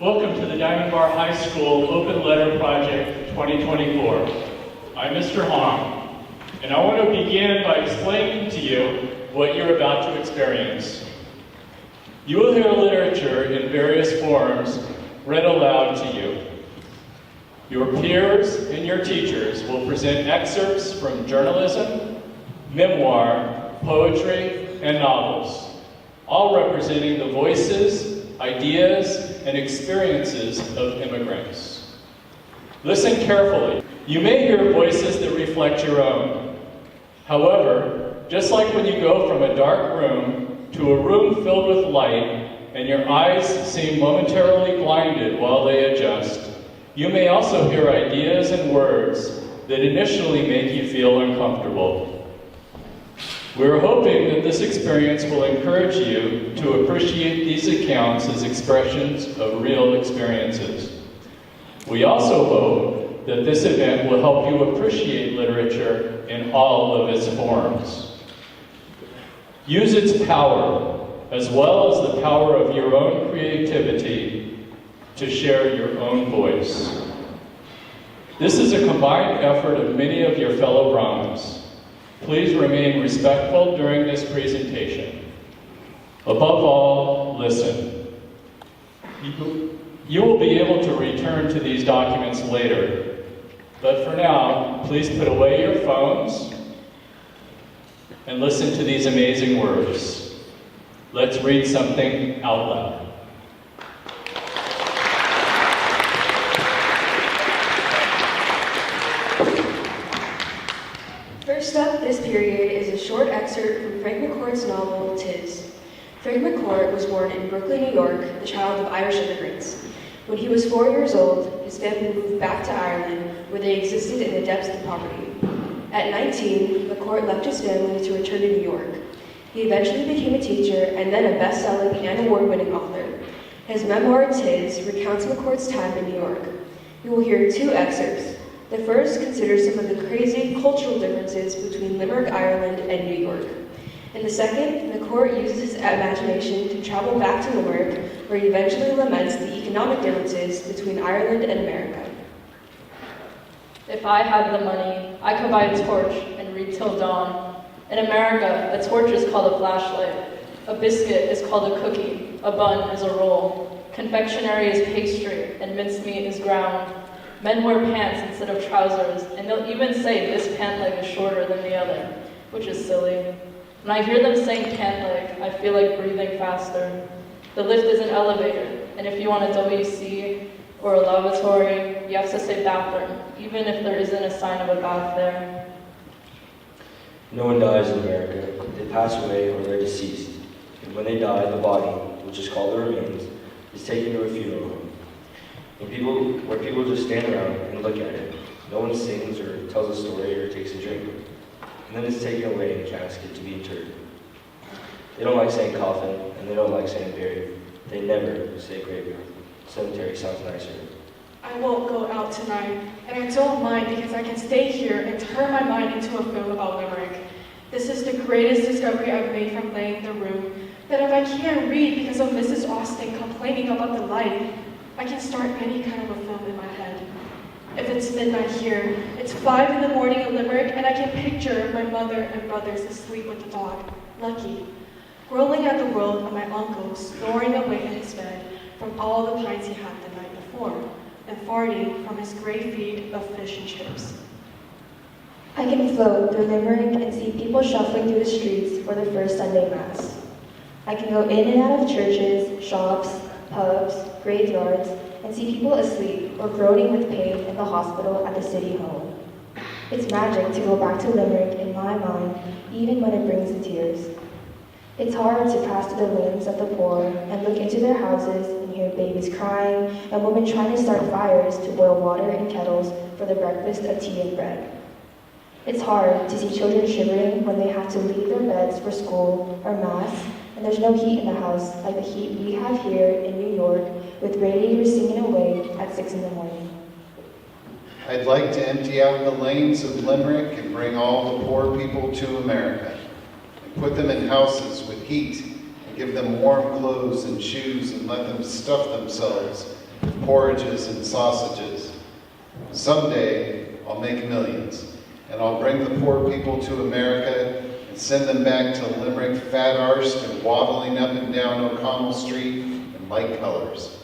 Welcome to the Diamond Bar High School Open Letter Project 2024. I'm Mr. Hong, and I want to begin by explaining to you what you're about to experience. You will hear literature in various forms read aloud to you. Your peers and your teachers will present excerpts from journalism, memoir, poetry, and novels, all representing the voices, ideas, and experiences of immigrants. Listen carefully. You may hear voices that reflect your own. However, just like when you go from a dark room to a room filled with light and your eyes seem momentarily blinded while they adjust, you may also hear ideas and words that initially make you feel uncomfortable. We're hoping that this experience will encourage you to appreciate these accounts as expressions of real experiences. We also hope that this event will help you appreciate literature in all of its forms. Use its power, as well as the power of your own creativity, to share your own voice. This is a combined effort of many of your fellow Brahmins. Please remain respectful during this presentation. Above all, listen. You will be able to return to these documents later, but for now, please put away your phones and listen to these amazing words. Let's read something out loud. First up this period is a short excerpt from Frank McCourt's novel, ''Tis. Frank McCourt was born in Brooklyn, New York, the child of Irish immigrants. When he was 4 years old, his family moved back to Ireland, where they existed in the depths of poverty. At 19, McCourt left his family to return to New York. He eventually became a teacher and then a best-selling and award-winning author. His memoir, ''Tis, recounts McCourt's time in New York. You will hear two excerpts. The first considers some of the crazy cultural differences between Limerick, Ireland, and New York. In the second, McCourt uses his imagination to travel back to Limerick, where he eventually laments the economic differences between Ireland and America. If I had the money, I could buy a torch and read till dawn. In America, a torch is called a flashlight. A biscuit is called a cookie. A bun is a roll. Confectionery is pastry, and mincemeat is ground. Men wear pants instead of trousers, and they'll even say this pant leg is shorter than the other, which is silly. When I hear them saying pant leg, I feel like breathing faster. The lift is an elevator, and if you want a WC or a lavatory, you have to say bathroom, even if there isn't a sign of a bath there. No one dies in America. They pass away or they're deceased. And when they die, the body, which is called the remains, is taken to a funeral home. Where people just stand around and look at it. No one sings or tells a story or takes a drink. And then it's taken away in a casket to be interred. They don't like saying coffin, and they don't like saying buried. They never say graveyard. Cemetery sounds nicer. I won't go out tonight, and I don't mind because I can stay here and turn my mind into a film about Limerick. This is the greatest discovery I've made from laying in the room, that if I can't read because of Mrs. Austen complaining about the light, I can start any kind of a film in my head. If it's midnight here, it's 5 in the morning in Limerick, and I can picture my mother and brothers asleep with the dog, Lucky, rolling at the world of my uncle snoring away in his bed from all the pints he had the night before, and farting from his great feed of fish and chips. I can float through Limerick and see people shuffling through the streets for the first Sunday Mass. I can go in and out of churches, shops, pubs, graveyards, and see people asleep or groaning with pain in the hospital at the city home. It's magic to go back to Limerick in my mind, even when it brings the tears. It's hard to pass through the lanes of the poor and look into their houses and hear babies crying and women trying to start fires to boil water in kettles for the breakfast of tea and bread. It's hard to see children shivering when they have to leave their beds for school or mass, and there's no heat in the house like the heat we have here in New York, with radiators singing away at 6 in the morning. I'd like to empty out the lanes of Limerick and bring all the poor people to America, and put them in houses with heat, and give them warm clothes and shoes, and let them stuff themselves porridges and sausages. Someday, I'll make millions, and I'll bring the poor people to America and send them back to Limerick fat-arsed and waddling up and down O'Connell Street in light colors.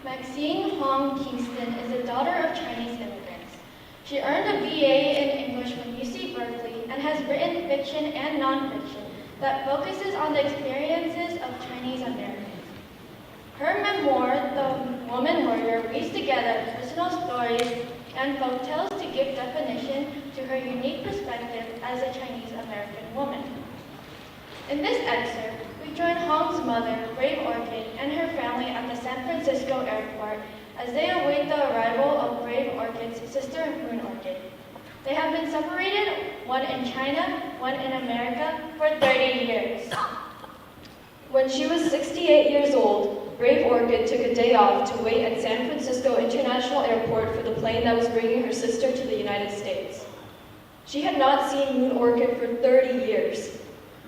Maxine Huang Kingston is the daughter of Chinese immigrants. She earned a BA in English from UC Berkeley and has written fiction and nonfiction that focuses on the experiences of Chinese Americans. Her memoir, The Woman Warrior, weaves together personal stories and folktales to give definition to her unique perspective as a Chinese American woman. In this excerpt, we join Hong's mother, Brave Orchid, and her family at the San Francisco airport as they await the arrival of Brave Orchid's sister, Moon Orchid. They have been separated, one in China, one in America, for 30 years. When she was 68 years old, Brave Orchid took a day off to wait at San Francisco International Airport for the plane that was bringing her sister to the United States. She had not seen Moon Orchid for 30 years.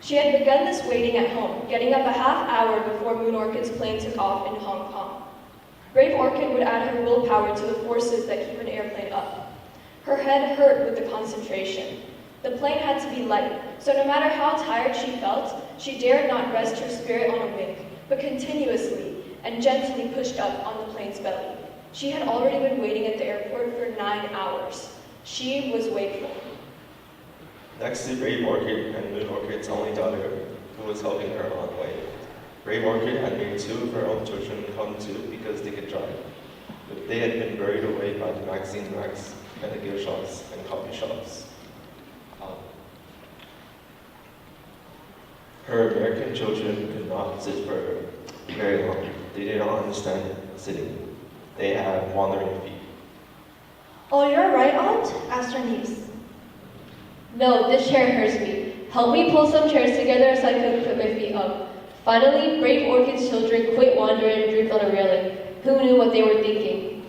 She had begun this waiting at home, getting up a half hour before Moon Orchid's plane took off in Hong Kong. Brave Orchid would add her willpower to the forces that keep an airplane up. Her head hurt with the concentration. The plane had to be light, so no matter how tired she felt, she dared not rest her spirit on a wing, but continuously and gently pushed up on the plane's belly. She had already been waiting at the airport for 9 hours. She was wakeful. Next to Brave Orchid and Moon Orchid's only daughter, who was helping her on the way. Brave Orchid had made 2 of her own children come too because they could drive, but they had been buried away by the magazine racks and the gift shops and coffee shops. Her American children could not sit for very long. They did not understand sitting. They had wandering feet. Oh, you're right, Aunt? Asked her niece. No, this chair hurts me. Help me pull some chairs together so I could put my feet up. Finally, Brave Orchid's children quit wandering and drooped on a railing. Who knew what they were thinking?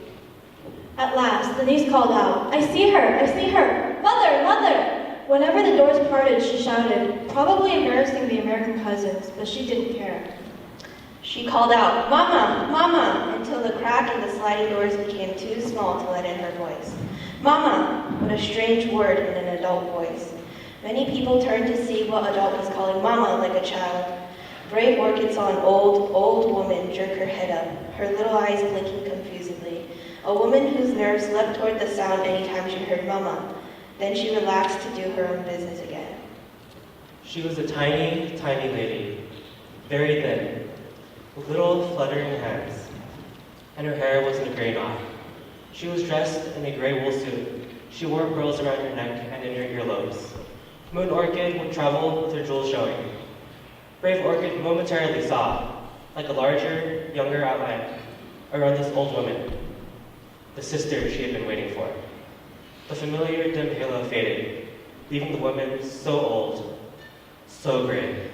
At last, the niece called out, I see her! I see her! Mother! Mother! Whenever the doors parted, she shouted, probably embarrassing the American cousins, but she didn't care. She called out, Mama! Mama! Until the crack in the sliding doors became too small to let in her voice. Mama! What a strange word in an adult voice. Many people turned to see what adult was calling Mama like a child. Brave Orchid saw an old woman jerk her head up, her little eyes blinking confusedly. A woman whose nerves leapt toward the sound anytime she heard Mama. Then she relaxed to do her own business again. She was a tiny, tiny lady, very thin, with little fluttering hands, and her hair was in a gray knot. She was dressed in a gray wool suit. She wore pearls around her neck and in her earlobes. Moon Orchid would travel with her jewels showing. Brave Orchid momentarily saw, like a larger, younger outline, around this old woman, the sister she had been waiting for. The familiar dim halo faded, leaving the woman so old, so gray,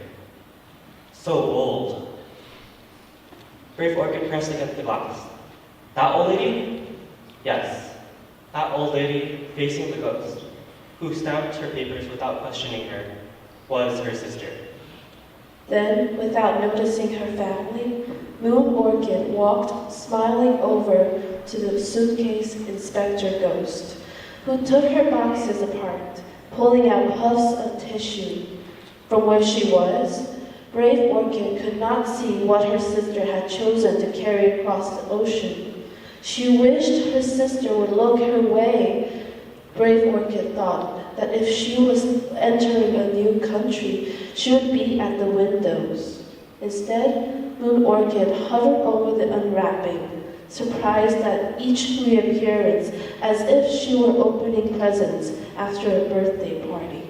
so old. Brave Orchid pressed against the glass. That old lady? Yes, that old lady facing the ghost, who stamped her papers without questioning her, was her sister. Then, without noticing her family, Moon Orchid walked smiling over to the suitcase inspector ghost, who took her boxes apart, pulling out puffs of tissue. From where she was, Brave Orchid could not see what her sister had chosen to carry across the ocean. She wished her sister would look her way. Brave Orchid thought that if she was entering a new country, she would be at the windows. Instead, Moon Orchid hovered over the unwrapping, surprised at each reappearance, as if she were opening presents after a birthday party.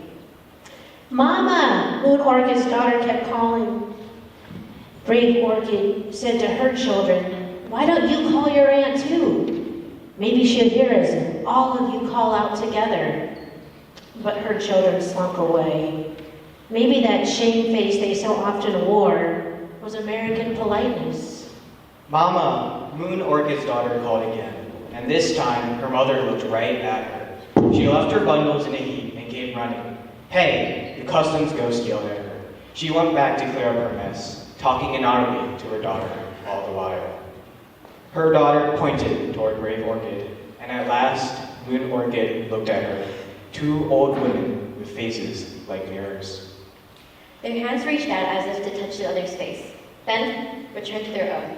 Mama! Moon Orchid's daughter kept calling. Brave Orchid said to her children, why don't you call your aunt too? Maybe she'll hear us and all of you call out together. But her children slunk away. Maybe that shame face they so often wore was American politeness. Mama! Moon Orchid's daughter called again, and this time her mother looked right at her. She left her bundles in a heap and came running. "Hey, the customs ghost," yelled at her. She went back to clear up her mess, talking inaudibly to her daughter all the while. Her daughter pointed toward Brave Orchid, and at last, Moon Orchid looked at her, two old women with faces like mirrors. Their hands reached out as if to touch the other's face, then returned to their own.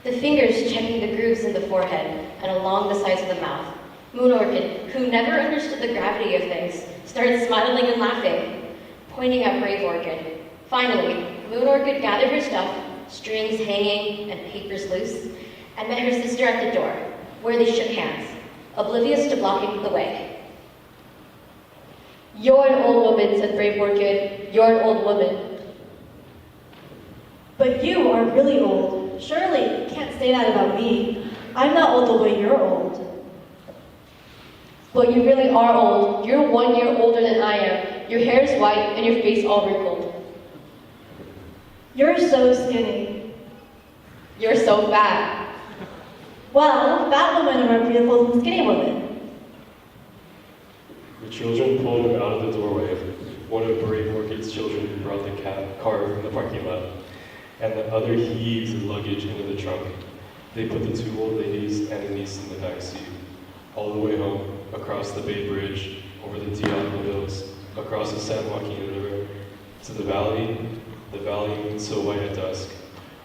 The fingers checking the grooves in the forehead and along the sides of the mouth. Moon Orchid, who never understood the gravity of things, started smiling and laughing, pointing at Brave Orchid. Finally, Moon Orchid gathered her stuff, strings hanging and papers loose, and met her sister at the door, where they shook hands, oblivious to blocking the way. "You're an old woman," said Brave Orchid. "You're an old woman." But you are really old. Surely you can't say that about me. I'm not old the way you're old. But you really are old. You're 1 year older than I am. Your hair is white and your face all wrinkled. You're so skinny. You're so fat. Well, fat women are more beautiful than skinny women. The children pulled him out of the doorway. One of Brave Orchid's children brought the car from the parking lot, and the other heaved the luggage into the trunk. They put the two old ladies and the niece in the back seat. All the way home, across the Bay Bridge, over the Diablo Hills, across the San Joaquin River, to the valley moon so white at dusk.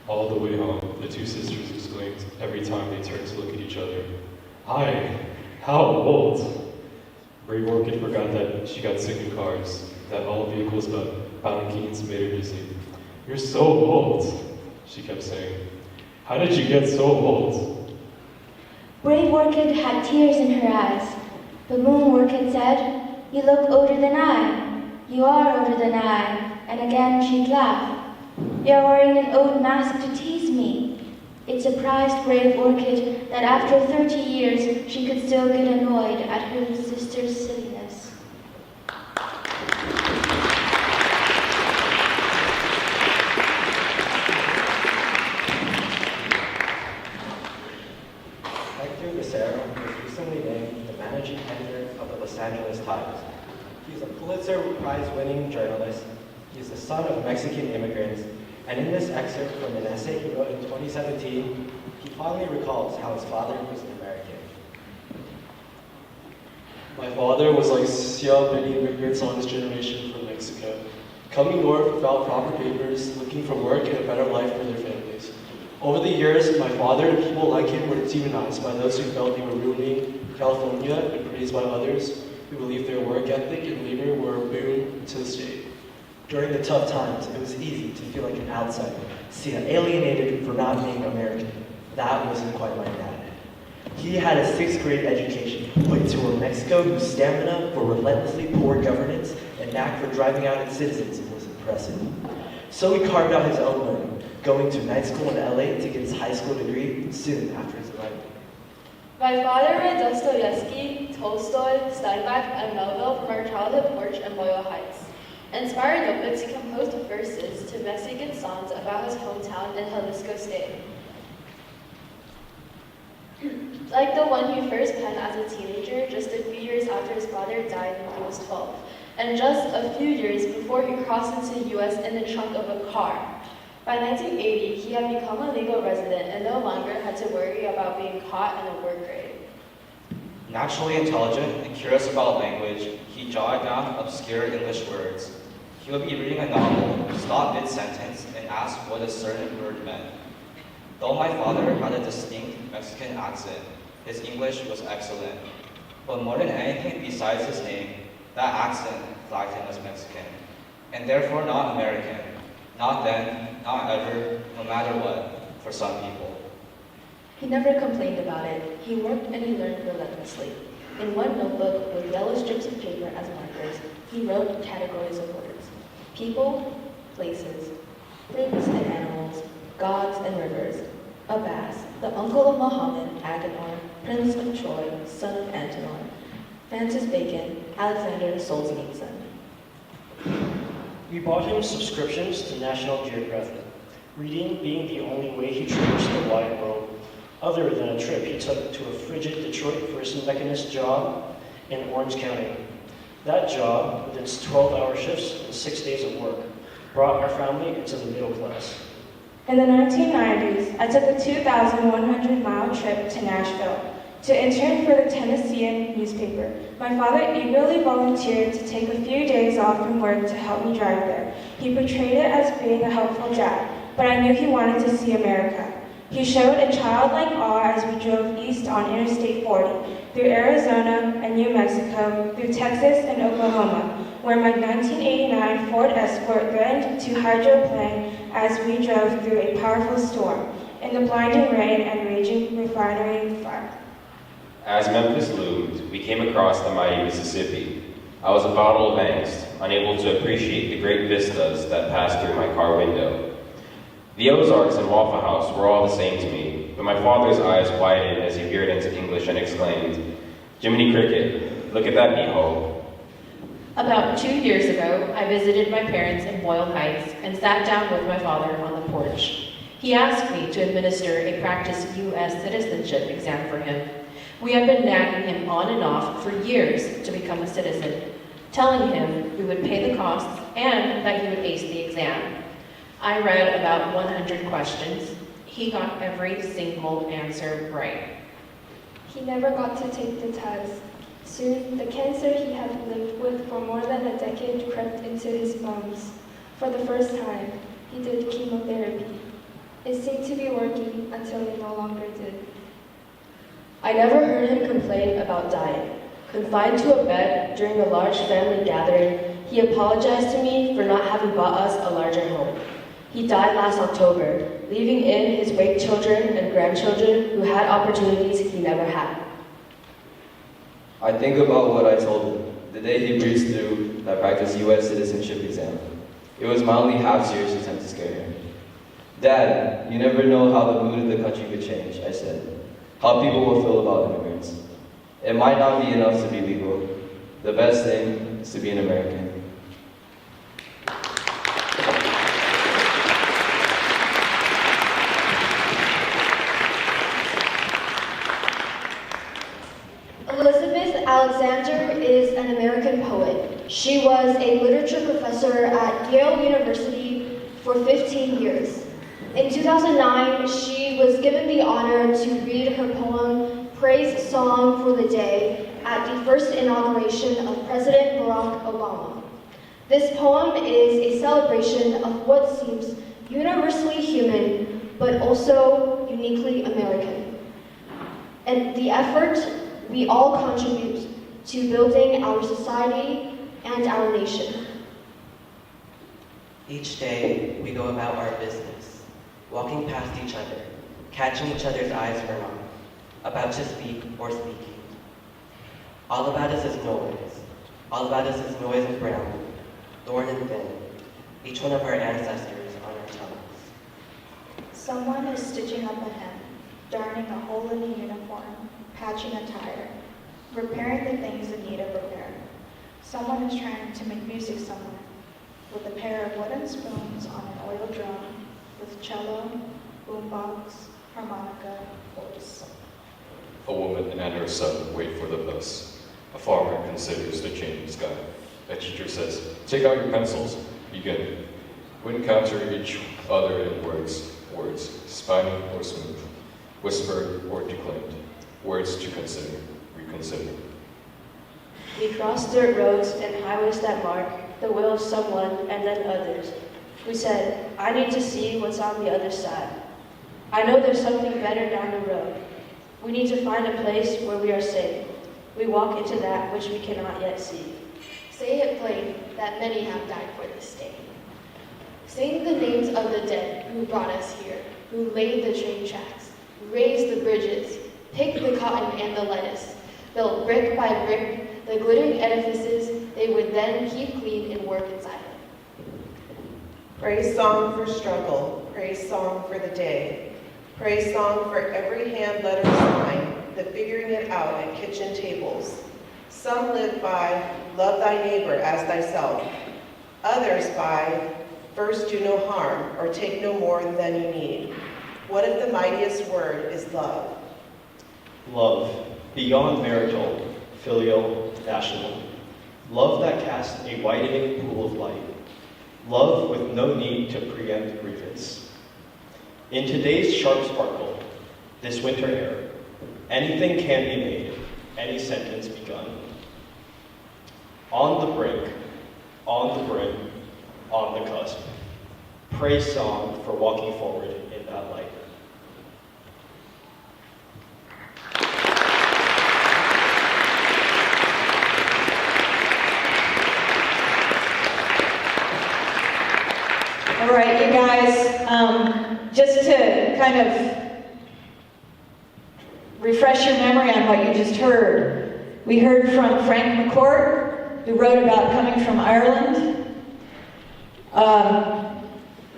All the way home, the two sisters exclaimed every time they turned to look at each other, "Hi, how old?" Brave Orchid forgot that she got sick in cars, that all vehicles but palanquins made her dizzy. "You're so old," she kept saying. "How did you get so old?" Brave Orchid had tears in her eyes. But Moon Orchid said, "You look older than I. You are older than I." And again she'd laugh. "You're wearing an old mask to tease me." It surprised Brave Orchid that after 30 years she could still get annoyed at her sister's silliness. Hector Becerra was recently named the managing editor of the Los Angeles Times. He's a Pulitzer Prize-winning journalist. He's the son of Mexican immigrants, and in this excerpt from an essay he wrote in 2017, he fondly recalls how his father was an American. My father was like so many immigrants on his generation from Mexico, coming north without proper papers, looking for work and a better life for their families. Over the years, my father and people like him were demonized by those who felt they were ruining California and praised by others who believed their work ethic and labor were a boon to the state. During the tough times, it was easy to feel like an outsider, seen alienated for not being American. That wasn't quite my dad. He had a 6th grade education, but to a Mexico whose stamina for relentlessly poor governance and knack for driving out its citizens was impressive. So he carved out his own learning, going to night school in LA to get his high school degree soon after his arrival. My father read Dostoevsky, Tolstoy, Steinbeck, and Melville from our childhood porch in Loyal Heights. Inspired notebooks, he composed verses to Mexican songs about his hometown in Jalisco State. Like the one he first penned as a teenager, just a few years after his father died when he was 12, and just a few years before he crossed into the U.S. in the trunk of a car. By 1980, he had become a legal resident and no longer had to worry about being caught in a work grade. Naturally intelligent and curious about language, he jotted down obscure English words. He would be reading a novel, stop mid-sentence, and ask what a certain word meant. Though my father had a distinct Mexican accent, his English was excellent. But more than anything besides his name, that accent flagged him as Mexican, and therefore not American. Not then, not ever, no matter what, for some people. He never complained about it. He worked and he learned relentlessly. In one notebook with yellow strips of paper as markers, he wrote categories of words. People, places, fruits and animals, gods and rivers. Abbas, the uncle of Muhammad, Agenor, Prince of Troy, son of Antenor. Francis Bacon, Alexander Solzhenitsyn. We bought him subscriptions to National Geographic, reading being the only way he traversed the wide world, other than a trip he took to a frigid Detroit First Mechanist job in Orange County. That job, with its 12-hour shifts and 6 days of work, brought our family into the middle class. In the 1990s, I took a 2,100-mile trip to Nashville to intern for the Tennessean newspaper. My father eagerly volunteered to take a few days off from work to help me drive there. He portrayed it as being a helpful dad, but I knew he wanted to see America. He showed a childlike awe as we drove east on Interstate 40, through Arizona and New Mexico, through Texas and Oklahoma, where my 1989 Ford Escort threatened to hydroplane as we drove through a powerful storm, in the blinding rain and raging refinery fire. As Memphis loomed, we came across the mighty Mississippi. I was a bottle of angst, unable to appreciate the great vistas that passed through my car window. The Ozarks and Waffle House were all the same to me, but my father's eyes widened as he veered into English and exclaimed, "Jiminy Cricket, look at that neat-hole." About 2 years ago, I visited my parents in Boyle Heights and sat down with my father on the porch. He asked me to administer a practice U.S. citizenship exam for him. We had been nagging him on and off for years to become a citizen, telling him we would pay the costs and that he would ace the exam. I read about 100 questions. He got every single answer right. He never got to take the test. Soon, the cancer he had lived with for more than a decade crept into his bones. For the first time, he did chemotherapy. It seemed to be working until it no longer did. I never heard him complain about dying. Confined to a bed during a large family gathering, he apologized to me for not having bought us a larger home. He died last October, leaving in his wake children and grandchildren who had opportunities he never had. I think about what I told him the day he breezed through that practice U.S. citizenship exam. It was my only half-serious attempt to scare him. "Dad, you never know how the mood of the country could change," I said. "How people will feel about immigrants. It might not be enough to be legal. The best thing is to be an American." Elizabeth Alexander is an American poet. She was a literature professor at Yale University for 15 years. In 2009, she was given the honor to read her poem, Praise Song for the Day, at the first inauguration of President Barack Obama. This poem is a celebration of what seems universally human, but also uniquely American. And the effort we all contribute to building our society and our nation. Each day, we go about our business, walking past each other, catching each other's eyes for a moment, about to speak or speaking. All about us is noise. All about us is noise and brown, thorn and thin, each one of our ancestors on our tongues. Someone is stitching up a hem, darning a hole in a uniform, patching a tire, repairing the things in need of repair. Someone is trying to make music somewhere, with a pair of wooden spoons on an oil drum, with cello, boombox, harmonica, voice. A woman and her son wait for the bus. A farmer considers the changing sky. A teacher says, "Take out your pencils, begin." We encounter each other in words, spiny or smooth, whispered or declaimed, words to consider, reconsider. We cross dirt roads and highways that mark the will of someone and then others. We said, "I need to see what's on the other side. I know there's something better down the road. We need to find a place where we are safe. We walk into that which we cannot yet see." Say it plain that many have died for this day. Sing the names of the dead who brought us here, who laid the train tracks, raised the bridges, picked the cotton and the lettuce, built brick by brick the glittering edifices they would then keep clean and work inside of. Praise song for struggle, praise song for the day, praise song for every hand letter sign, the figuring it out at kitchen tables. Some live by, love thy neighbor as thyself. Others by, first do no harm or take no more than you need. What if the mightiest word is love? Love, beyond marital, filial, national. Love that casts a widening pool of light. Love with no need to preempt grievance. In today's sharp sparkle, this winter air, anything can be made, any sentence begun. On the brink, on the brim, on the cusp. Praise song for walking forward in that light. All right, you guys, just to kind of refresh your memory on what you just heard. We heard from Frank McCourt, who wrote about coming from Ireland.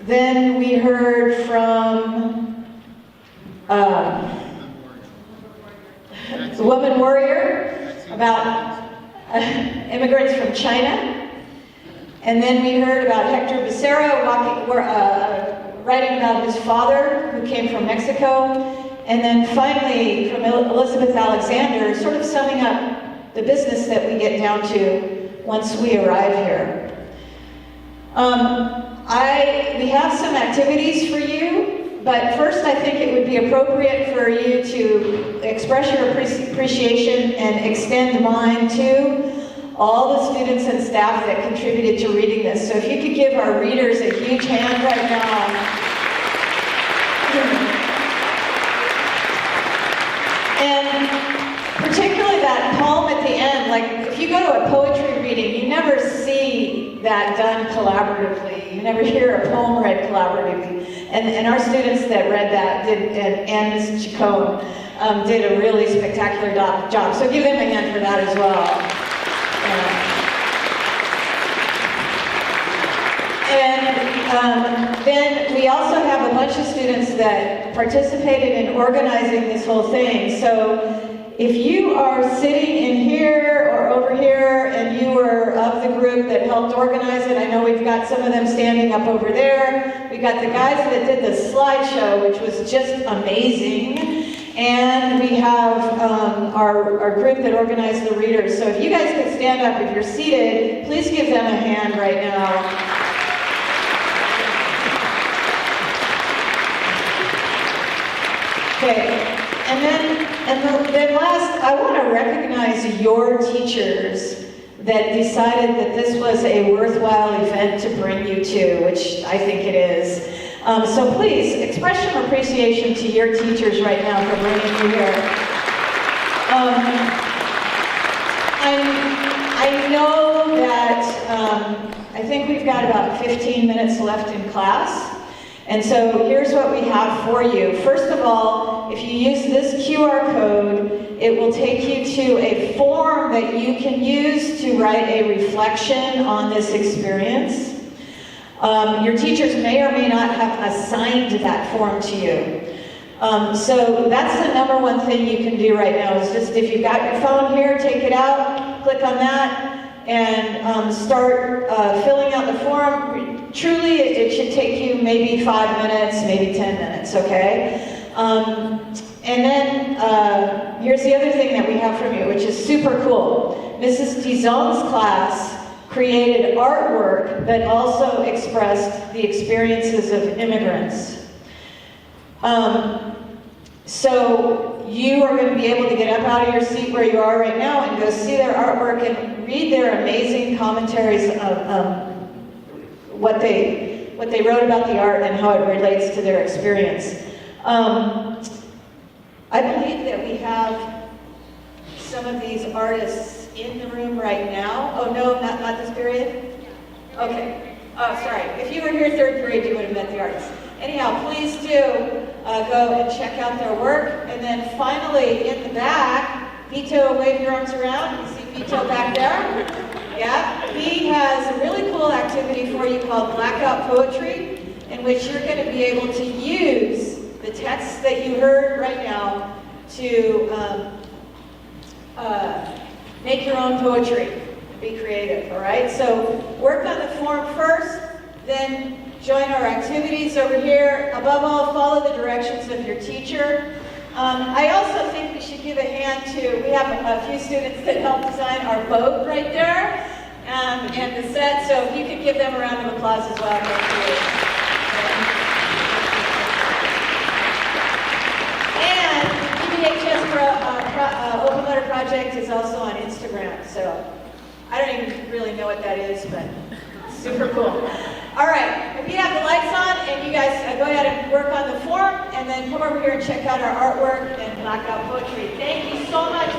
Then we heard from the Woman Warrior about immigrants from China. And then we heard about Hector Becerra writing about his father, who came from Mexico. And then finally, from Elizabeth Alexander, sort of summing up the business that we get down to once we arrive here. We have some activities for you, but first I think it would be appropriate for you to express your appreciation and extend mine to all the students and staff that contributed to reading this. So if you could give our readers a huge hand right now. And particularly that poem at the end, like if you go to a poetry reading, you never see that done collaboratively. You never hear a poem read collaboratively. And our students that read that and Ms. Chacon did a really spectacular job. So give them a hand for that as well. And then we also have a bunch of students that participated in organizing this whole thing. So if you are sitting in here or over here and you were of the group that helped organize it, I know we've got some of them standing up over there. We got the guys that did the slideshow, which was just amazing. And we have our group that organized the readers. So if you guys could stand up, if you're seated, please give them a hand right now. Okay, and then last, I want to recognize your teachers that decided that this was a worthwhile event to bring you to, which I think it is. So please, express some appreciation to your teachers right now for bringing you here. I know that I think we've got about 15 minutes left in class. And so here's what we have for you. First of all, if you use this QR code, it will take you to a form that you can use to write a reflection on this experience. Your teachers may or may not have assigned that form to you. So that's the number one thing you can do right now is just if you've got your phone here, take it out, click on that, and start filling out the form. Truly, it should take you maybe 5 minutes, maybe 10 minutes, okay? And then here's the other thing that we have from you, which is super cool. Mrs. Tizon's class created artwork that also expressed the experiences of immigrants. So you are going to be able to get up out of your seat where you are right now and go see their artwork and read their amazing commentaries of what they wrote about the art and how it relates to their experience. I believe that we have some of these artists in the room right now. Oh no, not this period? Okay. Oh, sorry. If you were here third grade, you would have met the artists. Anyhow, please do go and check out their work. And then finally, in the back, Vito, wave your arms around. You see Vito back there? Yeah. He has a really cool activity for you called Blackout Poetry, in which you're going to be able to use the texts that you heard right now to make your own poetry and be creative, all right? So work on the form first, then join our activities over here. Above all, follow the directions of your teacher. I also think we should give a hand to, we have a few students that helped design our boat right there, and the set, so if you could give them a round of applause as well. Thank you. And the EBHS Open Letter Project is also on Instagram, so I don't even really know what that is, but super cool. All right, if you have the lights on and you guys go ahead and work on the form, and then come over here and check out our artwork and blackout poetry. Thank you so much.